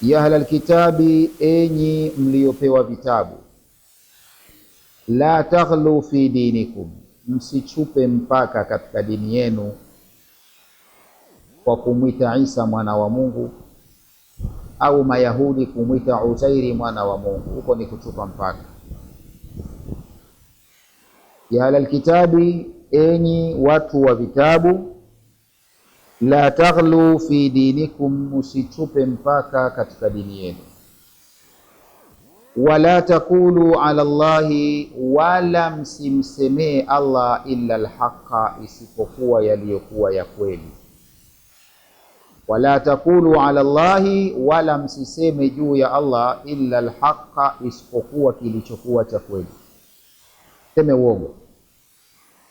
ya ahlal kitabi, enyi mliopewa vitabu, la taghlu fi dinikum, msichupe mpaka katika dini yenu kwa kumwita Isa mwana wa Mungu, au Mayahudi kumwita Uzairi mwana wa Mungu. Huko ni kuchupa mpaka. Ya ahlal kitabi, enyi watu wa vitabu, la taghlu fi dinikum, msichupe mpaka katika dini yenu. Wala taqulu ala Allahi, wala msimsemee Allah illa alhaqa, isipokuwa yaliyokuwa ya kweli. Wala taqulu ala Allahi, wala msiseme juu ya Allah illa alhaqa, isipokuwa kilichokuwa cha kweli. Seme uongo.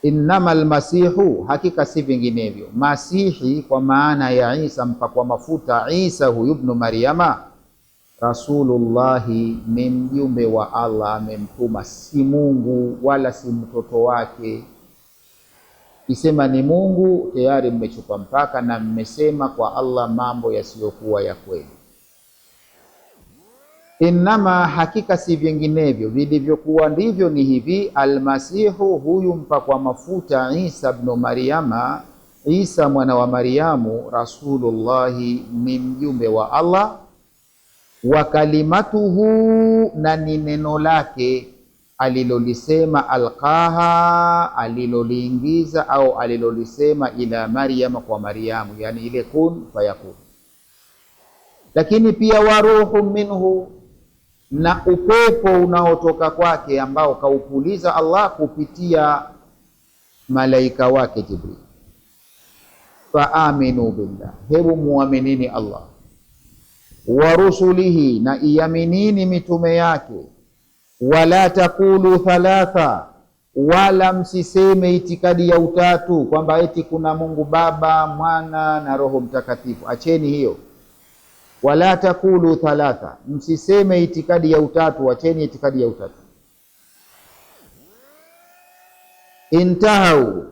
Innamal masihu, hakika si vinginevyo. Masihi kwa maana ya Isa mpakwa mafuta, Isa huyu ibn Maryama, Rasulullahi, ni mjumbe wa Allah, amemtuma, si Mungu wala si mtoto wake. Kisema ni Mungu, tayari mmechupa mpaka na mmesema kwa Allah mambo yasiyokuwa ya kweli. Innama, hakika si vinginevyo, vilivyokuwa ndivyo ni hivi. Almasihu, huyu mpakwa mafuta Isa ibn Maryama, Isa mwana wa Maryamu, Rasulullahi, ni mjumbe wa Allah, wa kalimatuhu, na ni neno lake alilolisema, alqaha, aliloliingiza au alilolisema, ila Maryama, kwa Maryamu, yani ile kun fayakun. Lakini pia wa ruhu minhu, na upepo unaotoka kwake ambao kaupuliza Allah kupitia malaika wake Jibril. Fa aminu billah, hebu muaminini Allah, wa rusulihi, na iaminini mitume yake. Wala takulu thalatha, wala msiseme itikadi ya utatu, kwamba eti kuna Mungu Baba, Mwana na Roho Mtakatifu. Acheni hiyo. Wala takulu thalatha, msiseme itikadi ya utatu, acheni itikadi ya utatu. Intahau,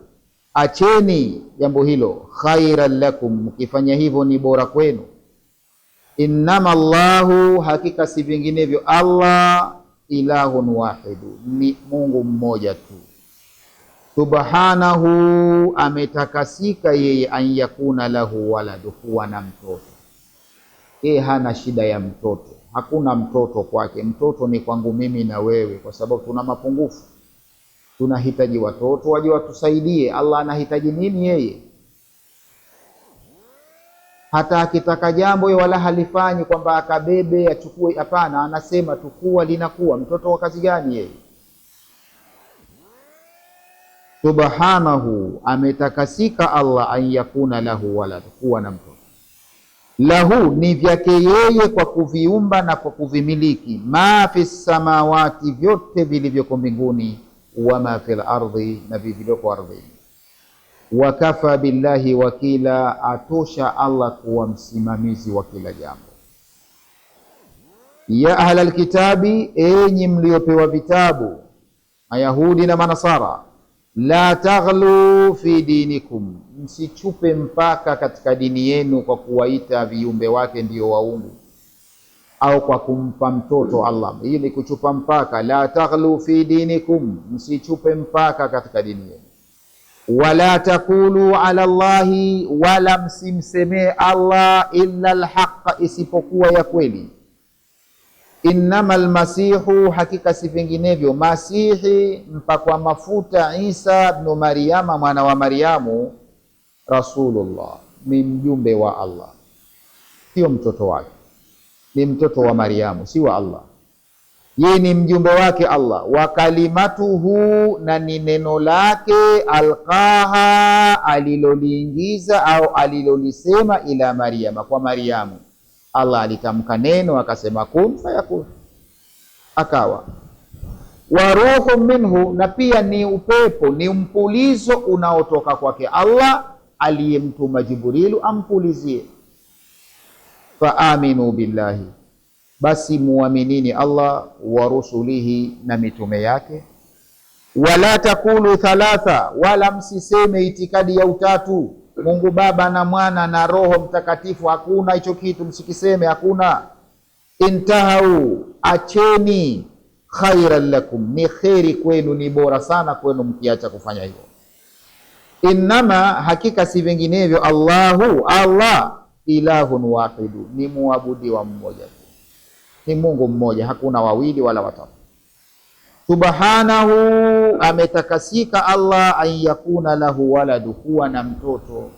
acheni jambo hilo. Khairan lakum, mkifanya hivyo ni bora kwenu. Innama Allahu, hakika si vinginevyo Allah, ilahun wahidu, ni Mungu mmoja tu. Subhanahu, ametakasika yeye, an yakuna lahu waladu, kuwa na mtoto. Yeye hana shida ya mtoto, hakuna mtoto kwake. Mtoto ni kwangu mimi na wewe, kwa sababu tuna mapungufu, tunahitaji watoto waje watusaidie. Allah anahitaji nini yeye? Hata akitaka jambo wala halifanyi kwamba akabebe achukue, hapana, anasema tukua linakuwa. Mtoto wa kazi gani yeye? Subhanahu, ametakasika Allah, an yakuna lahu walad, kuwa na mtoto. Lahu, ni vyake yeye kwa kuviumba na kwa kuvimiliki. Ma fi samawati, vyote vilivyoko mbinguni, wa ma fil ardhi, na vilivyoko ardhini. Wakafa billahi wakila, atosha Allah kuwa msimamizi wa kila jambo. Ya ahlal kitabi, enyi mliopewa vitabu, Mayahudi na Manasara, la taghlu fi dinikum, msichupe mpaka katika dini yenu kwa kuwaita viumbe wake ndio waungu, au kwa kumpa mtoto Allah. Hii ni kuchupa mpaka. La taghlu fi dinikum, msichupe mpaka katika dini yenu. Wala takulu ala Allahi, wala msimsemee Allah illa alhaqa, isipokuwa ya kweli. Innamal masihu, hakika si vinginevyo Masihi mpakwa mafuta Isa ibn Maryama, mwana wa Maryamu, Rasulullah, ni mjumbe wa Allah, sio mtoto wake. Ni mtoto wa Maryamu, si wa Allah. Yeye ni mjumbe wake Allah. Wa kalimatuhu, na ni neno lake, alqaha, aliloliingiza au alilolisema, ila Maryama, kwa Maryamu. Allah alitamka neno akasema kun fayakun, akawa. Wa ruhu minhu, na pia ni upepo, ni mpulizo unaotoka kwake Allah, aliyemtuma Jibrilu ampulizie. Fa aminu billahi, basi muaminini Allah, wa rusulihi, na mitume yake. Wala takulu thalatha, wala msiseme itikadi ya utatu, Mungu Baba na Mwana na Roho Mtakatifu. Hakuna hicho kitu, msikiseme, hakuna. intahau, acheni, khairan lakum, ni kheri kwenu, ni bora sana kwenu mkiacha kufanya hivyo. Innama, hakika si vinginevyo, Allahu, Allah, ilahun wahidu, ni muabudiwa mmoja, ni Mungu mmoja, hakuna wawili wala watatu. Subhanahu, ametakasika Allah, an yakuna lahu waladu, kuwa na mtoto.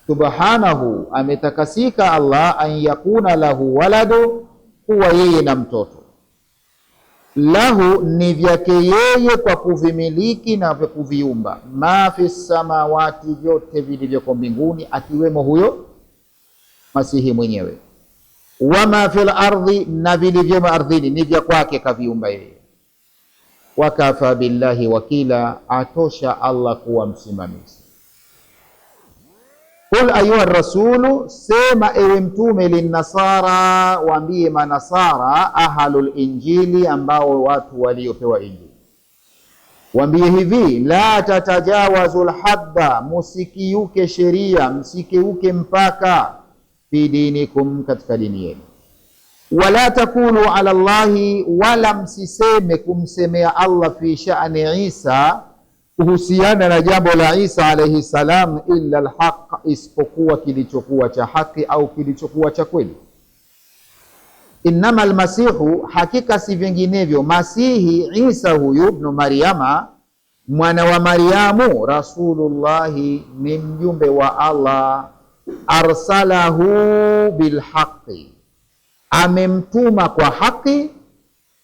Subhanahu, ametakasika Allah, an yakuna lahu waladu, kuwa yeye na mtoto. Lahu, ni vyake yeye kwa kuvimiliki na kuviumba. Ma fi samawati, vyote vilivyoko mbinguni, akiwemo huyo Masihi mwenyewe. Wama fil ardhi, na vilivyomo ardhini, ni vya kwake, kaviumba yeye. Wakafa billahi wakila, atosha Allah kuwa msimamizi. Qul ayuha rasulu, sema ewe mtume, linnasara, waambie manasara, ahlul injili, ambao watu waliopewa injili, waambie hivi, la tatajawazul hadda, musikiuke sheria, msikiuke mpaka, fi dinikum, katika dini yenu. Wala takulu ala Allahi, wala msiseme kumsemea Allah, fi sha'ni Isa, kuhusiana na jambo la Isa alayhi salam, illa alhaq, isipokuwa kilichokuwa cha haki au kilichokuwa cha kweli. Innama almasihu, hakika si vinginevyo, Masihi Isa huyu ibn Maryama, mwana wa Maryamu, rasulullahi, ni mjumbe wa Allah, arsalahu bilhaqi, amemtuma kwa haki,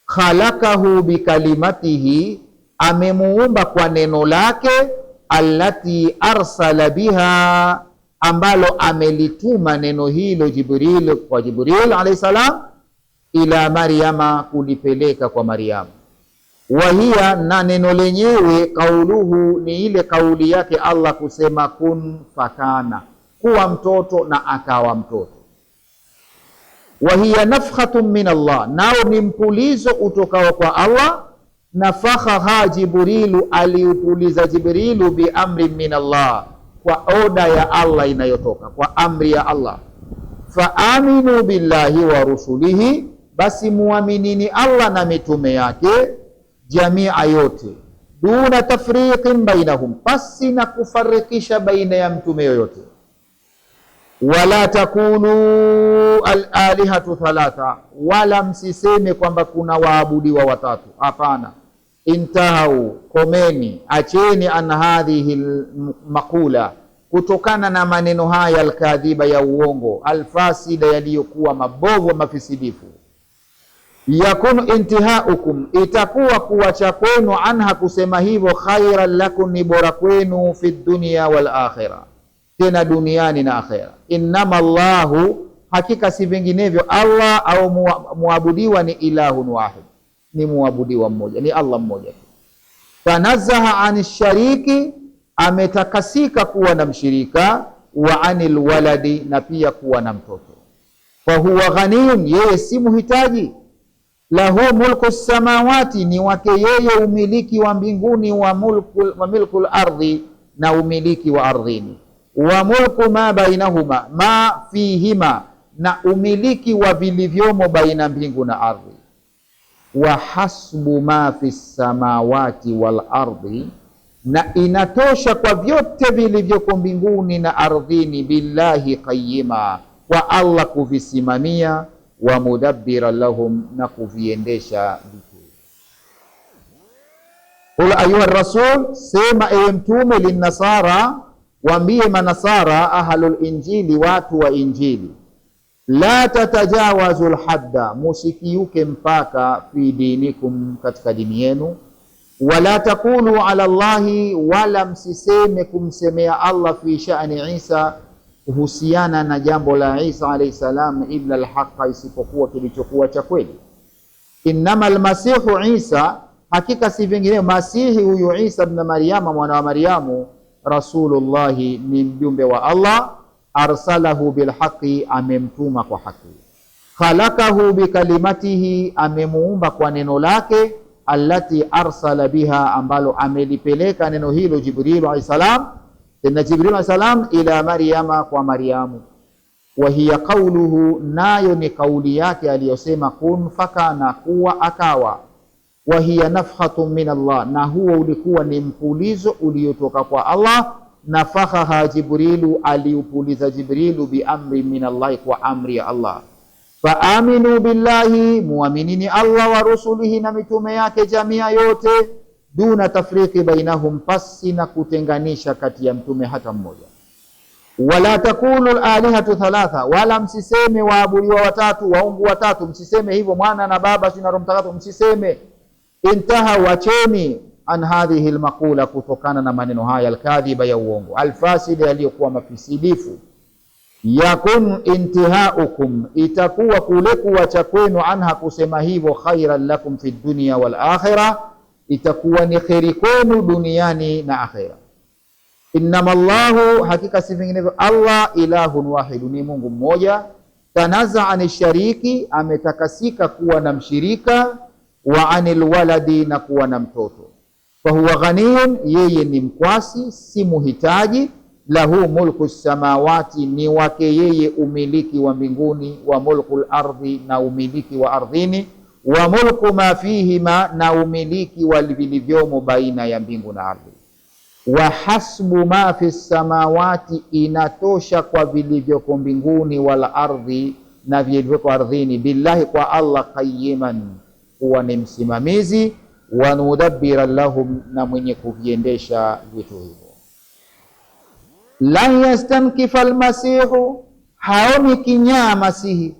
khalakahu bikalimatihi, amemuumba kwa neno lake, allati arsala biha, ambalo amelituma neno hilo Jibril, kwa Jibril alayhi salam, ila Maryama, kulipeleka kwa Maryamu. Wahia, na neno lenyewe, kauluhu, ni ile kauli yake Allah kusema kun fakana, kuwa mtoto na akawa mtoto. Wahia nafkhatun min Allah, nao ni mpulizo utokao kwa Allah. Nafakhaha Jibrilu, aliupuliza Jibrilu, bi amri min Allah, kwa oda ya Allah, inayotoka kwa amri ya Allah. Fa aminu billahi wa rusulihi, basi muaminini Allah na mitume yake, jamia yote, duna tafriqin bainahum, pasi na kufarikisha baina ya mtume yoyote. Wala takunu al-alihatu thalatha, wala msiseme kwamba kuna waabudiwa watatu, hapana. Intahau, komeni, acheni, an hadhihi al-maqula, kutokana na maneno haya, al-kadhiba, ya uongo, al-fasida, yaliyokuwa mabovu, mafisidifu. Yakunu intihaukum, itakuwa kuwacha kwenu, anha, kusema hivyo, khairan lakum, ni bora kwenu, fi dunya wal akhirah, tena duniani na akhera. Innama Allahu, hakika si vinginevyo, Allah au muabudiwa ni ilahun wahid, ni muabudiwa mmoja, ni Allah mmoja. Tanazzaha ani shariki, ametakasika kuwa na mshirika, wa anil waladi, na pia kuwa na mtoto. Fa huwa ghaniyun, yeye si muhitaji. Lahu mulku samawati, ni wake yeye umiliki wa mbinguni, wa milkul ardhi, na umiliki wa ardhini. Wa mulku ma bainahuma, ma fihima, na umiliki wa vilivyomo baina mbingu na ardhi. Wa hasbu ma fi samawati wal ardhi, na inatosha kwa vyote vilivyoko mbinguni na ardhini, billahi qayyima, kwa Allah kuvisimamia, wa mudabbira lahum, na kuviendesha vitu. Qul ayuha rasul, sema ewe mtume, linnasara, waambie manasara, ahlul injili, watu wa injili, la tatajawazul hadda, musikiuke mpaka, fi dinikum, katika dini yenu. Wala takulu ala Allahi, wala msiseme kumsemea Allah, fi sha'ni Isa, kuhusiana na jambo la Isa alayhi salam, illa alhaqa, isipokuwa kilichokuwa cha kweli. Innama almasihu Isa, hakika si vinginevyo Masihi huyu Isa ibn Maryama, mwana wa Maryamu, rasulullahi, ni mjumbe wa Allah, arsalahu bilhaqi, amemtuma kwa haki. Khalakahu bikalimatihi, amemuumba kwa neno lake, allati arsala biha, ambalo amelipeleka neno hilo Jibril alayhi salam, tena Jibril alayhi salam, ila Maryama, kwa Maryamu. wa hiya qawluhu, nayo ni kauli yake aliyosema kun fakana, kuwa akawa. Wa hiya nafhatun min Allah, na huo ulikuwa ni mpulizo uliotoka kwa Allah. Nafakhaha Jibrilu, aliupuliza Jibrilu bi amri min Allah, kwa amri ya Allah. Fa aminu billahi, muaminini Allah wa rusulihi, na mitume yake jamia yote. Duna tafriki bainahum, pasi na kutenganisha kati ya mtume hata mmoja. Wala takulu alihatu thalatha, wala msiseme waabudiwa watatu, waungu watatu, msiseme hivyo, Mwana na Baba na Roho Mtakatifu, msiseme. Intaha, wacheni, an hadhihi almaqula, kutokana na maneno haya alkadhiba, ya uongo, alfasidi, yaliyokuwa mafisidifu. Yakun intihaukum, itakuwa kule kuacha kwenu, anha, kusema hivyo, khairan lakum fi dunya wal akhirah, itakuwa ni kheri kwenu duniani na akhira. Innama Allahu, hakika si vinginevyo Allah, ilahun wahidu, ni Mungu mmoja. Tanaza ani shariki, ametakasika kuwa na mshirika. Wa anil waladi, na kuwa na mtoto. Fahuwa ghaniyun, yeye ni mkwasi, si muhitaji. Lahu mulku samawati, ni wake yeye umiliki wa mbinguni. Wa mulku ardhi, na umiliki wa ardhini. Wa mulku ma fihima, na umiliki wa vilivyomo baina ya mbingu na ardhi. Wa hasbu ma fi samawati, inatosha kwa vilivyoko mbinguni, wala ardhi, na vilivyoko ardhini. Billahi, kwa Allah, qayyiman, kuwa ni msimamizi. Wa nudabbira lahum, na mwenye kuviendesha vitu hivyo. Lan yastankifa almasihu, haoni kinyaa Masihi.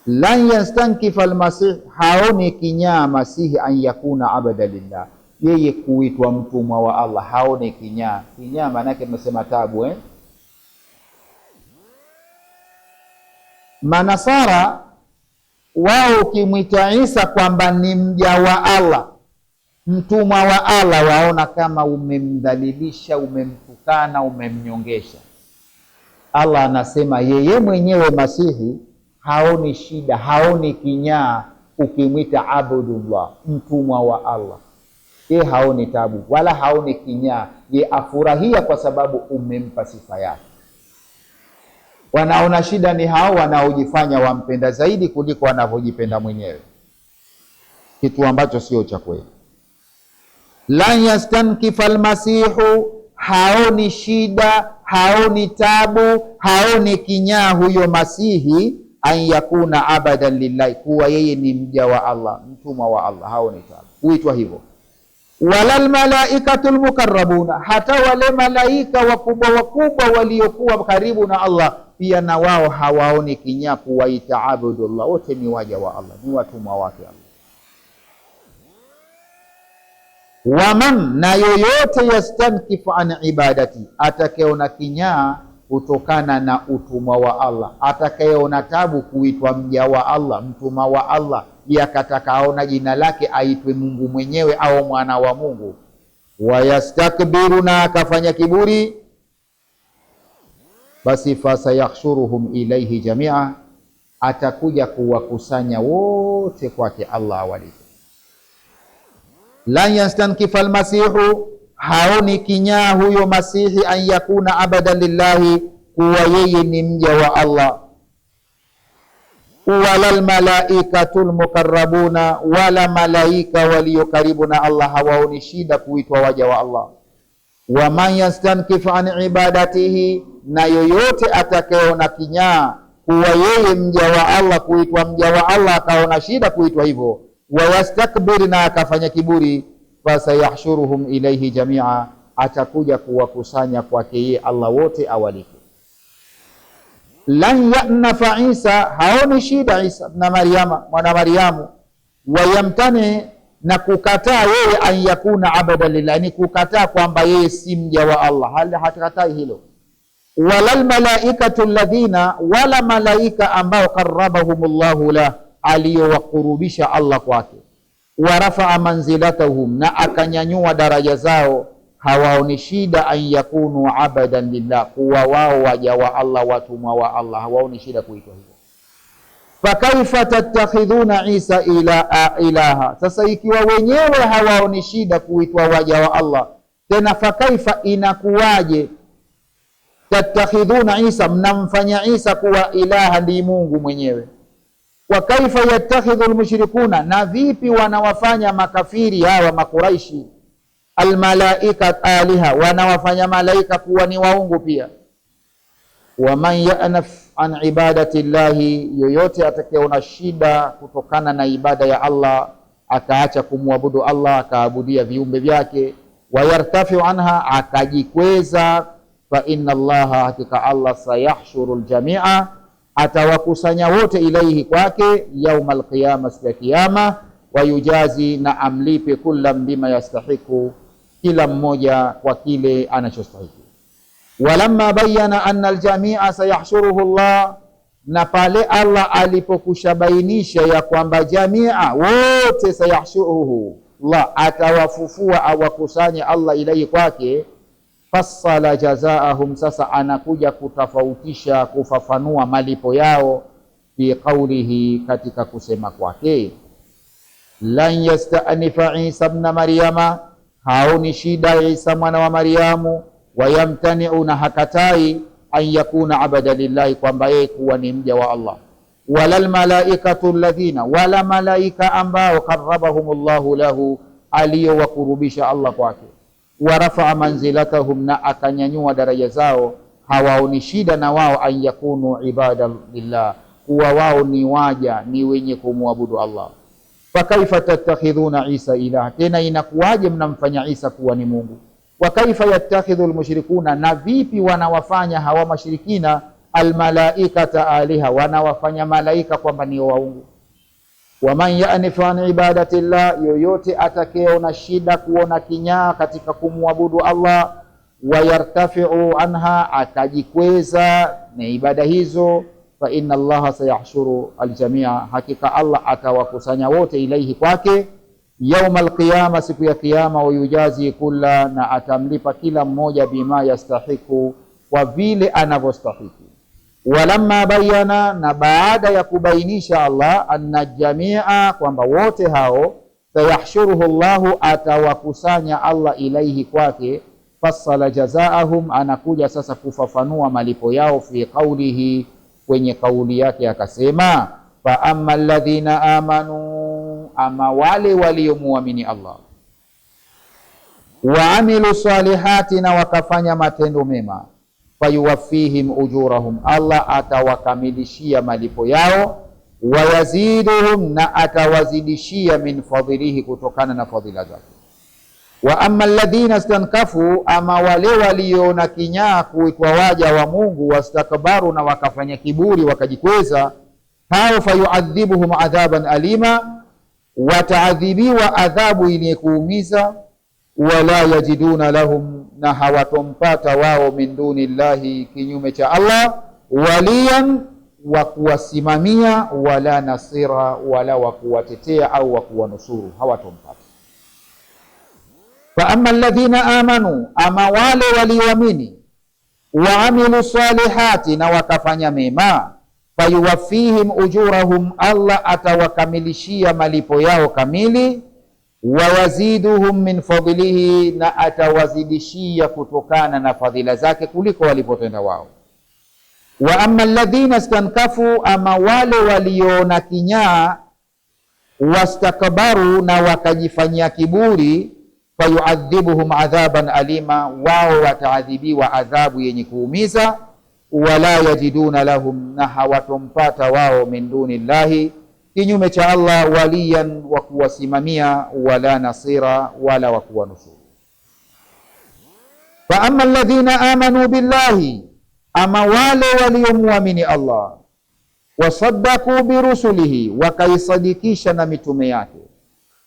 Lan yastankifa almasih, haoni kinyaa Masihi, an yakuna abada lillah, yeye kuitwa mtumwa wa Allah, haoni kinyaa. Kinyaa maana yake tunasema tabu, Manasara wao ukimwita Isa kwamba ni mja wa Allah, mtumwa wa Allah, waona kama umemdhalilisha, umemtukana, umemnyongesha. Allah anasema yeye mwenyewe Masihi haoni shida, haoni kinyaa ukimwita Abdullah, mtumwa wa Allah. Yeye haoni tabu wala haoni kinyaa, yeye afurahia kwa sababu umempa sifa yake. Wanaona shida ni hao wanaojifanya wampenda zaidi kuliko wanavyojipenda mwenyewe, kitu ambacho sio cha kweli. Lan yastankifa almasihu, haoni shida, haoni tabu, haoni kinyaa huyo Masihi, an yakuna abadan lillahi, kuwa yeye ni mja wa Allah, mtumwa wa Allah, haoni tabu huitwa hivyo. Walal malaikatul mukarrabuna, hata wale malaika wakubwa wakubwa waliokuwa karibu na Allah pia na wao hawaoni kinyaa kuwaita Abdullah, wote ni waja wa Allah, ni watumwa wake Allah. Waman, na yoyote yastankifu an ibadati, atakayeona kinyaa kutokana na utumwa wa Allah, atakayeona tabu kuitwa mja wa Allah, mtumwa wa Allah, yakatakaona jina lake aitwe Mungu mwenyewe au mwana wa Mungu, wayastakbiru, na akafanya kiburi, basi fasayakhshuruhum ilaihi jamia, atakuja kuwakusanya wote kwake Allah awalipe. Lan yastankifa almasihu, haoni kinyaa huyo Masihi, an yakuna abadan lillahi, kuwa yeye ni mja wa Allah. Wala almalaikatul mukarrabuna, wala malaika walio karibu na Allah hawaoni shida kuitwa waja wa Allah. Wa man yastankifu an ibadatihi, na yoyote atakayeona kinyaa kuwa yeye mja wa Allah, kuitwa mja wa Allah, akaona shida kuitwa hivyo, wa yastakbir, na akafanya kiburi, fasayahshuruhum ilaihi jamia, atakuja kuwakusanya kwake yeye Allah wote awalipe. Lan yanafa Isa, haoni shida Isa na Maryama, mwana Maryamu. Wayamtani, na kukataa yeye, an yakuna abada lillah, ni kukataa kwamba yeye si mja wa Allah, hatakatai hilo. Walal malaikatu alladhina, wala malaika ambao qarrabahumullahu la, aliyowakurubisha Allah kwake. Warafaa manzilatahum, na akanyanyua daraja zao, hawaoni shida an yakunu abadan lillah, kuwa wao waja wa Allah, watumwa wa Allah, hawaoni shida kuitwa hivyo. Fakaifa tattakhidhuna Isa ilaha, sasa ikiwa wenyewe hawaoni shida kuitwa waja wa Allah, tena fakaifa, inakuwaje tattakhidhuna Isa, mnamfanya Isa kuwa ilaha, ndi Mungu mwenyewe. Wa kaifa yattakhidhu almushrikuna, na vipi wanawafanya makafiri hawa makuraishi almalaika aliha, wanawafanya malaika kuwa ni waungu pia. Wa man ya'naf an ibadati llahi, yoyote atakayeona shida kutokana na ibada ya Allah, akaacha kumwabudu Allah akaabudia viumbe vyake, wayartafiu anha, akajikweza, fa inna Allaha, hakika Allah, sayahshuru aljamia, atawakusanya wote, ilaihi, kwake, yauma alqiyama, siku ya kiyama, wayujazi, na amlipe, kullam bima yastahiku, kila mmoja kwa kile anachostahili. Walamma bayyana anna aljamia sayahshuruhu Allah, na pale Allah alipokushabainisha ya kwamba jamia wote sayahshuruhu Allah, atawafufua awakusanye Allah ilaihi kwake, fassala jazaahum, sasa anakuja kutofautisha, kufafanua malipo yao, fi qawlihi, katika kusema kwake, lan yasta'nifa Isa ibn Maryama, haoni shida Isa mwana wa Maryamu, wayamtani'u, na hakatai, an yakuna abada lillahi, kwamba yeye kuwa ni mja wa Allah, walal malaikatu alladhina, wala malaika ambao qarrabahumullahu lahu, aliyowakurubisha Allah kwake, wa rafa'a manzilatahum, na akanyanyua daraja zao, hawaoni shida na wao, an yakunu ibada lillah, kuwa wao ni waja, ni wenye kumwabudu Allah. Fa kaifa tattakhidhuna Isa ilaha, tena inakuwaje mnamfanya Isa kuwa ni Mungu? Wa kaifa yattakhidhu almushrikuna, na vipi wanawafanya hawa mashirikina almalaikata aliha, wanawafanya malaika kwamba ni waungu. Wa man ya'nifu an ibadati llah, yoyote atakayeona shida, kuona kinyaa katika kumwabudu Allah, wayartafiu anha, akajikweza na ibada hizo, fa inna Allaha sayahshuru aljamia, hakika Allah atawakusanya wote, ilaihi, kwake, yauma alqiyama, siku ya kiyama, wayujazi kulla, na atamlipa kila mmoja, bima yastahiku, kwa vile anavyostahiki. Walamma bayana, na baada ya kubainisha Allah, anna jamia, kwamba wote hao, sayahshuruhu Allahu, atawakusanya Allah ilaihi kwake, fassala jazaahum, anakuja sasa kufafanua malipo yao, fi qawlihi, kwenye kauli yake akasema, fa amma alladhina amanu, ama wale waliomuamini Allah, wa amilu salihati, na wakafanya matendo mema, fayuwaffihim ujurahum, Allah atawakamilishia malipo yao, wayaziduhum, na atawazidishia, min fadhilihi, kutokana na fadhila zake. Wa amma alladhina istankafu, ama wale waliona kinyaa kuitwa waja wa Mungu, wastakbaru, na wakafanya kiburi, wakajikweza, hao fayuadhibuhum adhaban alima, wataadhibiwa adhabu yenye kuumiza, wala yajiduna lahum, na hawatompata wao, min duni llahi, kinyume cha Allah, waliyan, wa kuwasimamia, wala nasira, wala wa kuwatetea au wa kuwanusuru, hawatompata. Fa amma alladhina amanu, ama wale walioamini, wa amilu salihati, na wakafanya mema, fayuwaffihim ujurahum, Allah atawakamilishia malipo yao kamili, wayaziduhum min fadlihi, na atawazidishia kutokana na fadhila zake kuliko walipotenda wao. Wa amma alladhina istankafu, ama wale waliona kinyaa, wastakbaru, na wakajifanyia kiburi, fayuadhibuhum adhaban alima, wao wataadhibiwa adhabu yenye kuumiza, wala yajiduna lahum, na hawatompata wao, min duni llahi, kinyume cha Allah, waliyan, wa kuwasimamia, wala nasira, wala wa kuwanusuru. Fa amma alladhina amanu billahi, ama wale waliomuamini Allah, wasaddaku birusulihi, wakaisadikisha na mitume yake,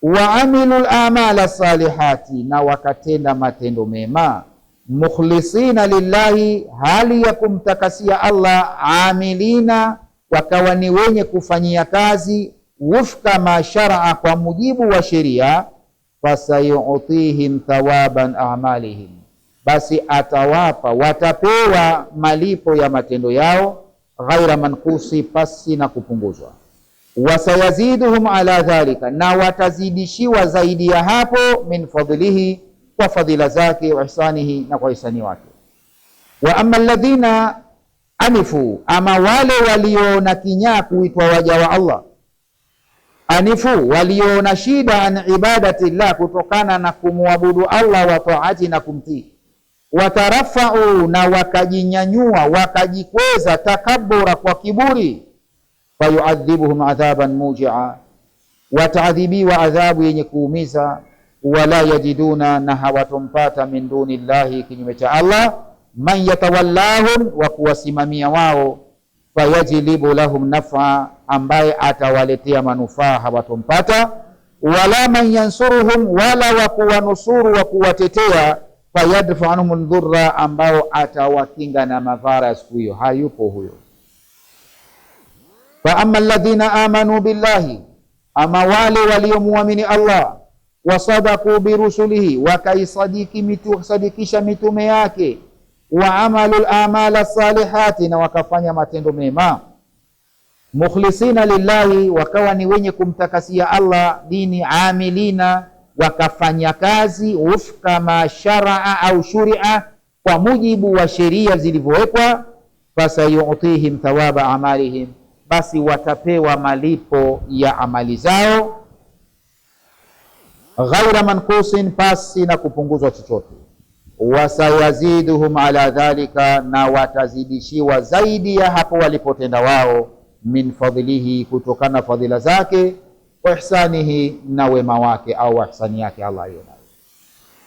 wa amilu al-amala salihati, na wakatenda matendo mema, mukhlisina lillahi, hali ya kumtakasia Allah, amilina, wakawa ni wenye kufanyia kazi, wufka ma sharaa, kwa mujibu wa sheria, fasayu'tihim thawaban a'malihim, basi atawapa, watapewa malipo ya matendo yao, ghaira mankusi, pasi na kupunguzwa, wasayaziduhum ala dhalika, na watazidishiwa zaidi ya hapo, min fadlihi, kwa fadhila zake, wa ihsanihi, na kwa ihsani wake. Wa amma alladhina anifu, ama wale waliona kinyaa kuitwa waja wa Allah, anifu, waliona shida an ibadati llah, kutokana na kumwabudu Allah, wa taati, na kumtii, watarafau, na wakajinyanyua wakajikweza, takabura, kwa kiburi, fayuadhibuhum adhaban mujia, wataadhibiwa adhabu yenye kuumiza, wala yajiduna, na hawatompata, min duni llahi, kinyume cha Allah, man yatawallahum, wa kuwasimamia wao, fayajlibu lahum naf'a, ambaye atawaletea manufaa, hawatompata, wala man yansuruhum, wala wa kuwanusuru, wa kuwatetea, fayadfa anhum dhurra, ambao atawakinga na madhara ya siku hiyo, hayupo huyo. Fa amma alladhina amanu billahi, ama wale waliomuamini Allah, wasadaku birusulihi, wakaisadikisha mitume yake, wa amalu al-amala salihati, na wakafanya matendo mema, mukhlisina lillahi, wakawa ni wenye kumtakasia Allah dini, amilina, wakafanya kazi wufqa ma sharaa au shuria, kwa mujibu wa sheria zilivyowekwa, fasayutihim thawaba amalihim, basi watapewa malipo ya amali zao, ghaira manqusin, pasi na kupunguzwa chochote, wasayaziduhum ala dhalika, na watazidishiwa zaidi ya hapo walipotenda wao, min fadlihi, kutokana fadhila zake, wa ihsanihi, na wema wake au ihsani yake Allah yona.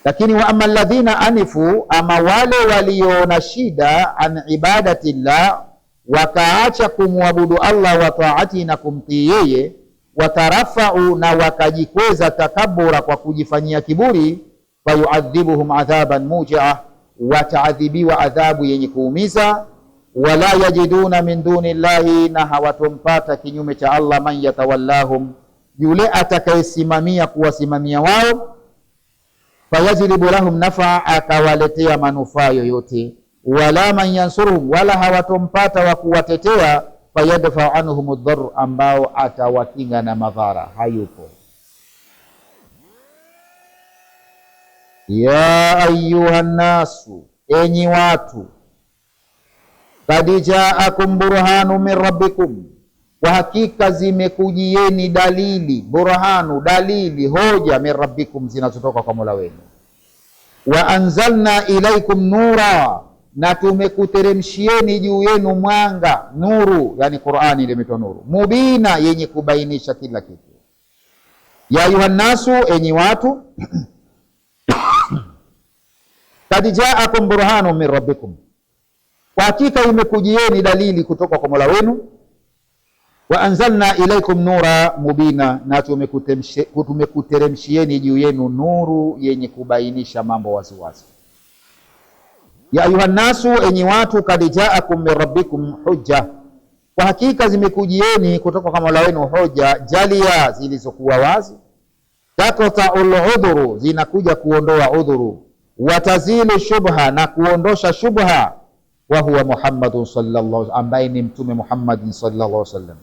Lakini wa amma alladhina anifu, ama wale waliona shida an ibadati llah, wakaacha kumwabudu Allah, wa taati, na kumtii yeye, watarafau, na wakajikweza, takabura, kwa kujifanyia kiburi, fayuadhibuhum adhaban mujia, wataadhibiwa adhabu yenye kuumiza, wala yajiduna min duni llahi, na hawatompata kinyume cha Allah, man yatawallahum, yule atakayesimamia kuwasimamia wao, fayajlibu lahum nafa, akawaletea manufaa yoyote, wala man yansuruhum, wala hawatompata wa kuwatetea, fayadfa anhum ad-darr, ambao atawakinga na madhara, hayupo. Ya ayuha nasu, enyi watu, kad jaakum burhanu min rabbikum, kwa hakika zimekujieni dalili, burhanu, dalili, hoja, min rabbikum, zinazotoka kwa Mola wenu, wa anzalna ilaikum nura, na tumekuteremshieni juu yenu mwanga, nuru, yani Qur'ani limetoa nuru, mubina, yenye kubainisha kila kitu. Ya ayuha nasu, enyi watu, kad jaakum burhanu min rabbikum, kwa hakika imekujieni dalili kutoka kwa Mola wenu, wa anzalna ilaikum nura mubina, na tumekuteremshieni juu yenu nuru yenye kubainisha mambo waziwazi. Ya ayuha nasu, enyi watu, kad jaakum min rabbikum hujja, kwa hakika zimekujieni kutoka kwa Mola wenu hoja, jalia, zilizokuwa wazi, taqta'ul udhuru, zinakuja kuondoa udhuru, watazilu shubha, na kuondosha shubha, wa huwa Muhammadun sallallahu alaihi wasallam, ambaye ni mtume Muhammad sallallahu alaihi wasallam.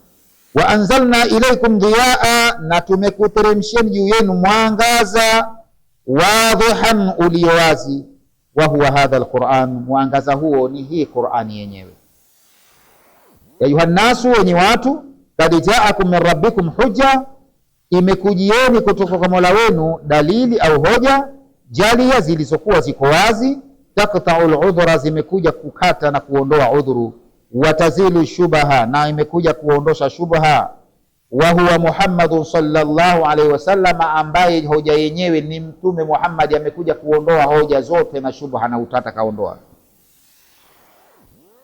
Wa anzalna ilaykum dhiyaa, na tumekuteremshieni juu yenu mwangaza, wadhihan, uliowazi, wa huwa hadha alquran, mwangaza huo ni hii Qur'ani yenyewe. Ya ayuha nasu, enyi watu, kad jaakum min rabbikum hujja, imekujieni kutoka kwa Mola wenu dalili au hoja, jalia, zilizokuwa ziko wazi, taqta'ul udhra, zimekuja kukata na kuondoa udhuru, watazilu shubha, na imekuja kuondosha shubha, wa huwa Muhammadun sallallahu alaihi wasallam, ambaye hoja yenyewe ni mtume Muhammad, amekuja kuondoa hoja zote na shubha na utata kaondoa.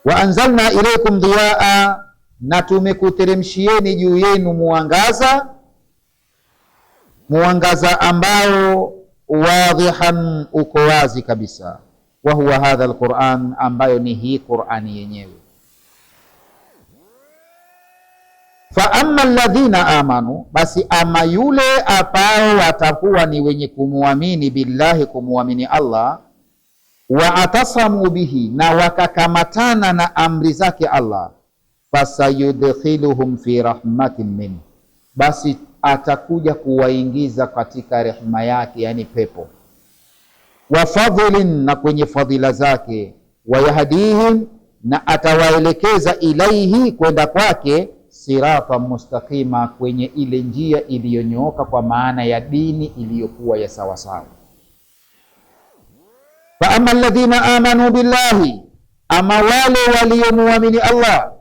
Wa anzalna ilaykum dhiyaa, na tumekuteremshieni juu yenu mwangaza, mwangaza ambao wadhihan, uko wazi kabisa, wa huwa hadha alquran, ambayo ni hii Qur'ani yenyewe. Fa amma alladhina amanu, basi ama yule ambao watakuwa ni wenye kumuamini billahi, kumuamini Allah, wa atasamu bihi, na wakakamatana na amri zake Allah, fasayudkhiluhum fi rahmatin min, basi atakuja kuwaingiza katika rehema yake, yani pepo, wa fadhlin, na kwenye fadhila zake, wayahdihim, na atawaelekeza ilaihi, kwenda kwake, sirata mustaqima, kwenye ile njia iliyonyooka, kwa maana ya dini iliyokuwa ya sawasawa. Fa amma alladhina amanu billahi, ama wale waliomuamini Allah,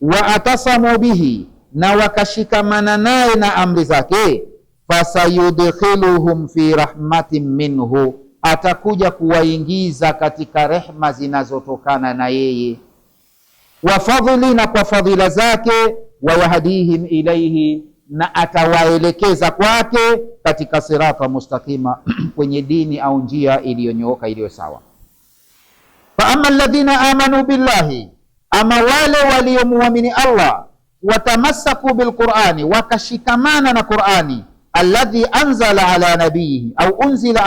wa atasamu bihi, na wakashikamana naye na amri zake, fasayudkhiluhum fi rahmatin minhu, atakuja kuwaingiza katika rehma zinazotokana na yeye, wa fadhli, na kwa fadhila zake, wayahdihim ilaihi, na atawaelekeza kwake, katika sirata mustaqima, kwenye dini au njia iliyonyooka iliyo sawa. Fa amma alladhina amanu billahi, ama wale waliomuamini Allah, watamassaku bilqurani, wakashikamana na Qurani, alladhi anzala ala nabiyihi au unzila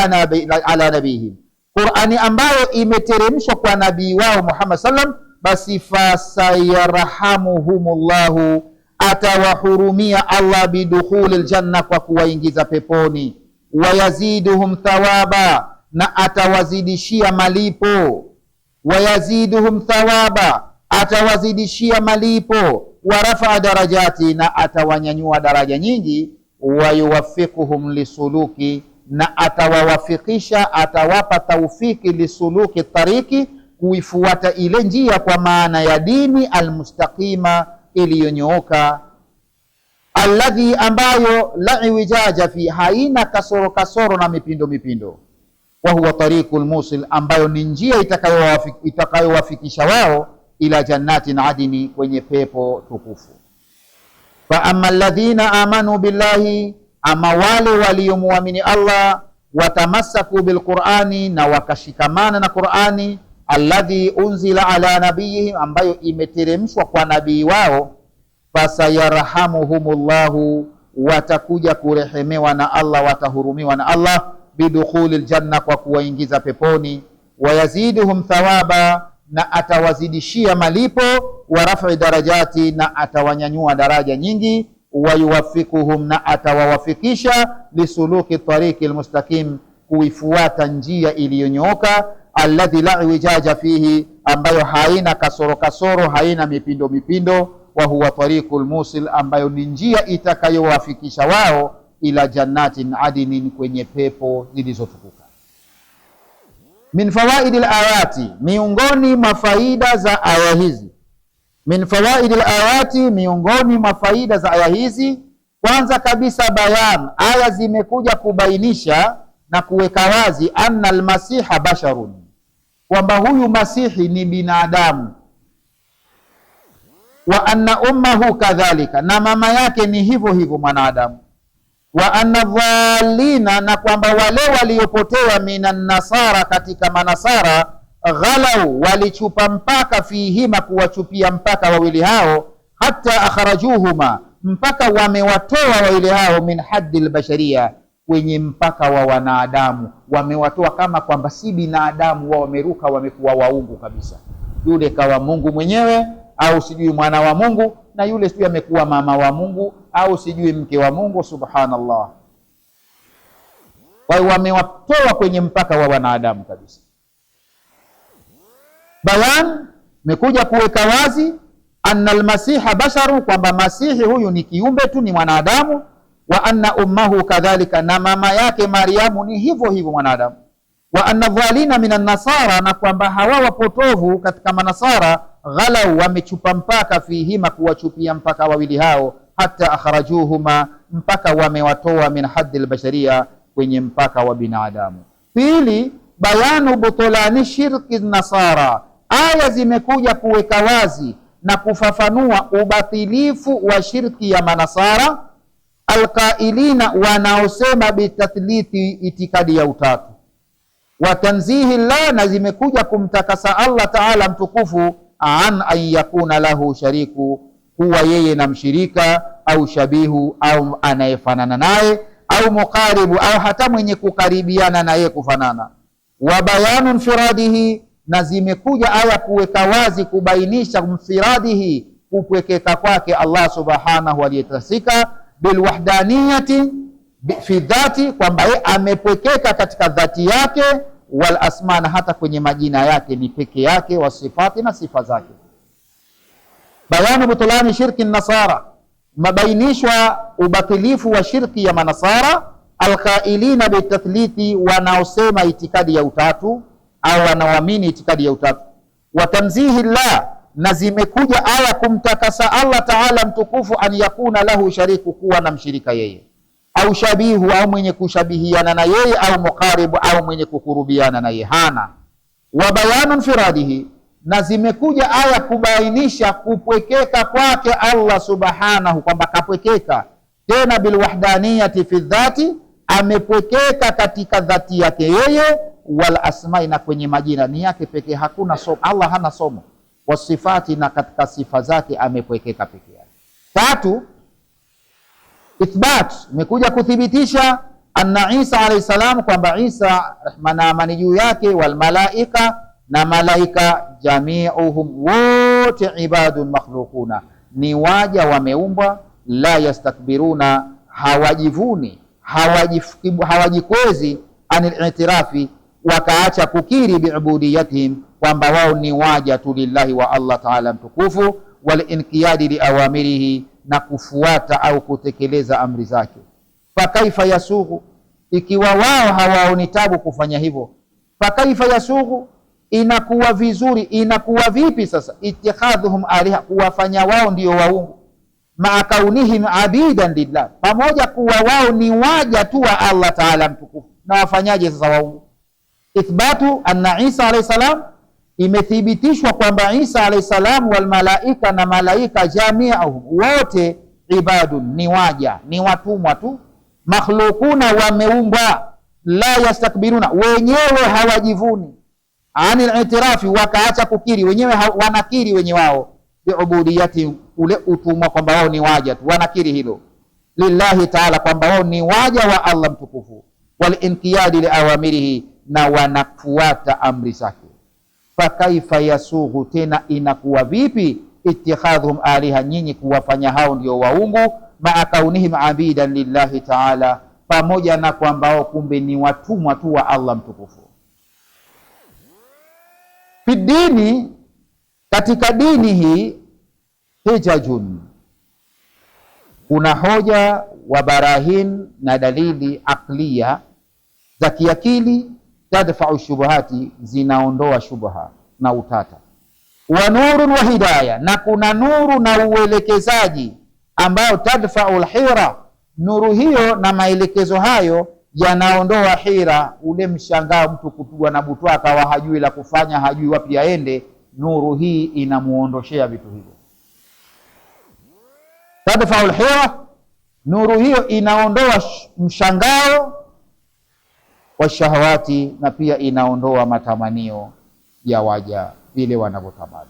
ala nabiyihi, Qurani ambayo imeteremshwa kwa nabii wao Muhammad sallam, basi fasayarhamuhumullahu, atawahurumia Allah, bidukhulil janna, kwa kuwaingiza peponi, wayaziduhum thawaba, na atawazidishia malipo, wayaziduhum thawaba, atawazidishia malipo, warafa darajati, na atawanyanyua daraja nyingi, wayuwafiquhum lisuluki, na atawawafikisha, atawapa taufiki, lisuluki tariki, kuifuata ile njia, kwa maana ya dini almustaqima, iliyonyooka, alladhi, ambayo la iwijaja fi, haina kasoro kasoro na mipindo mipindo, wa huwa tariqul musil, ambayo ni njia itakayowafikisha wao ila jannatin adini, kwenye pepo tukufu. Fa amma alladhina amanu billahi, ama wale waliomuamini Allah, watamassaku bilqurani, na wakashikamana na Qurani, alladhi unzila ala nabiyihim, ambayo imeteremshwa kwa nabii wao, fasayarhamuhumullahu, watakuja kurehemewa na Allah, watahurumiwa na Allah, bidukhulil janna, kwa kuwaingiza peponi, wayaziduhum thawaba, na atawazidishia malipo, wa raf'i darajati, na atawanyanyua daraja nyingi, wayuwafikuhum, na atawawafikisha, lisuluki tariqi almustaqim, kuifuata njia iliyonyooka, alladhi la iwijaja fihi, ambayo haina kasoro kasoro, haina mipindo mipindo, wa huwa tariqul musil, ambayo ni njia itakayowafikisha wao ila jannatin adinin, kwenye pepo zilizotukuka. Min fawaidil ayati, miongoni mwa faida za aya hizi. Min fawaidil ayati, miongoni mwa faida za aya hizi, kwanza kabisa bayan, aya zimekuja kubainisha na kuweka wazi, anna almasiha basharun, kwamba huyu masihi ni binadamu, wa anna ummahu kadhalika, na mama yake ni hivyo hivyo mwanadamu, wa anna dhalina, na kwamba wale waliopotea, minan nasara, katika manasara, ghalau, walichupa mpaka, fihima, kuwachupia mpaka wawili hao, hata akhrajuhuma, mpaka wamewatoa wawili hao, min haddi albasharia, kwenye mpaka wa wanadamu, wamewatoa kama kwamba si binadamu, wao wameruka, wamekuwa waungu kabisa. Yule kawa Mungu mwenyewe, au sijui mwana wa Mungu, na yule sijui amekuwa mama wa Mungu, au sijui mke wa Mungu. Subhanallah. Kwa hiyo wamewatoa kwenye mpaka wa wanadamu kabisa. Bayan mekuja kuweka wazi, anna almasiha basharu, kwamba masihi huyu ni kiumbe tu, ni mwanadamu, wa anna ummahu kadhalika, na mama yake Mariamu ni hivyo hivyo mwanadamu, wa anna dhalina minan nasara, na kwamba hawa wapotovu katika manasara, ghalau, wamechupa mpaka, fihima, kuwachupia mpaka wawili hao, hata akhrajuhuma, mpaka wamewatoa, min haddi albasharia, kwenye mpaka wa binadamu. Pili, bayanu butulani shirki nasara, aya zimekuja kuweka wazi na kufafanua ubatilifu wa shirki ya manasara, alqailina, wanaosema bitathlithi, itikadi ya utatu, wa tanzihi llah, na zimekuja kumtakasa Allah Taala mtukufu, an yakuna lahu shariku, huwa yeye na mshirika, au shabihu, au anayefanana naye, au muqaribu, au hata mwenye kukaribiana na yeye kufanana. Wa bayanu infiradihi, na zimekuja aya kuweka wazi, kubainisha mfiradihi, kupwekeka kwake Allah subhanahu aliyetasika, bilwahdaniyati fi dhati, kwamba yeye amepwekeka katika dhati yake, wal asma, na hata kwenye majina yake ni peke yake, wasifati, na sifa zake. Bayanu butulani shirki nasara, mabainishwa ubatilifu wa shirki ya manasara. Alqailina bitathliti, wanaosema itikadi ya utatu au wanaoamini itikadi ya utatu. Wa tanzihi llah, na zimekuja aya kumtakasa Allah Taala mtukufu, an yakuna lahu shariku, kuwa na mshirika yeye, au shabihu, au mwenye kushabihiana na yeye, au muqaribu, au mwenye kukurubiana na yeye, hana. Wa bayanu infiradihi, na zimekuja aya kubainisha kupwekeka kwake Allah subhanahu, kwamba kapwekeka tena, bilwahdaniyati fi dhati, amepwekeka katika dhati yake yeye, wal asmai, na kwenye majina ni yake pekee, hakuna somo. Allah hana somo. Wasifati, na katika sifa zake amepwekeka pekee yake. Tatu, ithbat, imekuja kuthibitisha anna Isa alayhi salam, kwamba Isa rehma na amani juu yake, wal malaika, na malaika, jamiuhum, wote, ibadun makhluquna, ni waja wameumbwa, la yastakbiruna, hawajivuni, hawajikwezi, anil itirafi, wakaacha kukiri, biubudiyatihim, kwamba wao ni waja tu lillahi wa Allah Taala mtukufu, wal inqiyadi li awamirihi, na kufuata au kutekeleza amri zake. Fakaifa yasughu, ikiwa wao hawaoni tabu kufanya hivyo, fakaifa yasughu, inakuwa vizuri, inakuwa vipi sasa, itikhadhuhum aliha, kuwafanya wao ndio waungu, maa kaunihim abidan lillah, pamoja kuwa wao ni waja tu wa Allah Taala mtukufu. Na wafanyaje sasa waungu? Ithbatu anna Isa alayhi salam, imethibitishwa kwamba Isa alayhi salam, wal malaika, na malaika, jamiuhum, wote, ibadun, ni waja, ni watumwa tu, makhluquna, wameumbwa, la yastakbiruna, wenyewe hawajivuni, anil itirafi, wakaacha kukiri, wenyewe wanakiri wenye wao, biubudiyati, ule utumwa, kwamba wao ni waja tu, wanakiri hilo, lillahi Taala, kwamba wao ni waja wa Allah mtukufu, wal inqiyadi li awamirihi, na wanafuata amri zake. Fakaifa yasughu, tena inakuwa vipi, itikhadhum aliha, nyinyi kuwafanya hao ndio waungu, maa kaunihim abidan lillahi Taala, pamoja na kwamba wao kumbe ni watumwa tu wa Allah mtukufu. Fi dini, katika dini hii, hijajun, kuna hoja wa barahin, na dalili akliya za kiakili, tadfa'u shubuhati, zinaondoa shubha na utata. Wa nurun wa hidaya, na kuna nuru na uelekezaji ambao tadfa'u alhira, nuru hiyo na maelekezo hayo yanaondoa hira, ule mshangao, mtu kupigwa na butwa akawa hajui la kufanya, hajui wapi aende. Nuru hii inamuondoshea vitu hivyo. Tadfa'u alhira, nuru hiyo inaondoa mshangao wa shahawati, na pia inaondoa matamanio ya waja vile wanavyotamani.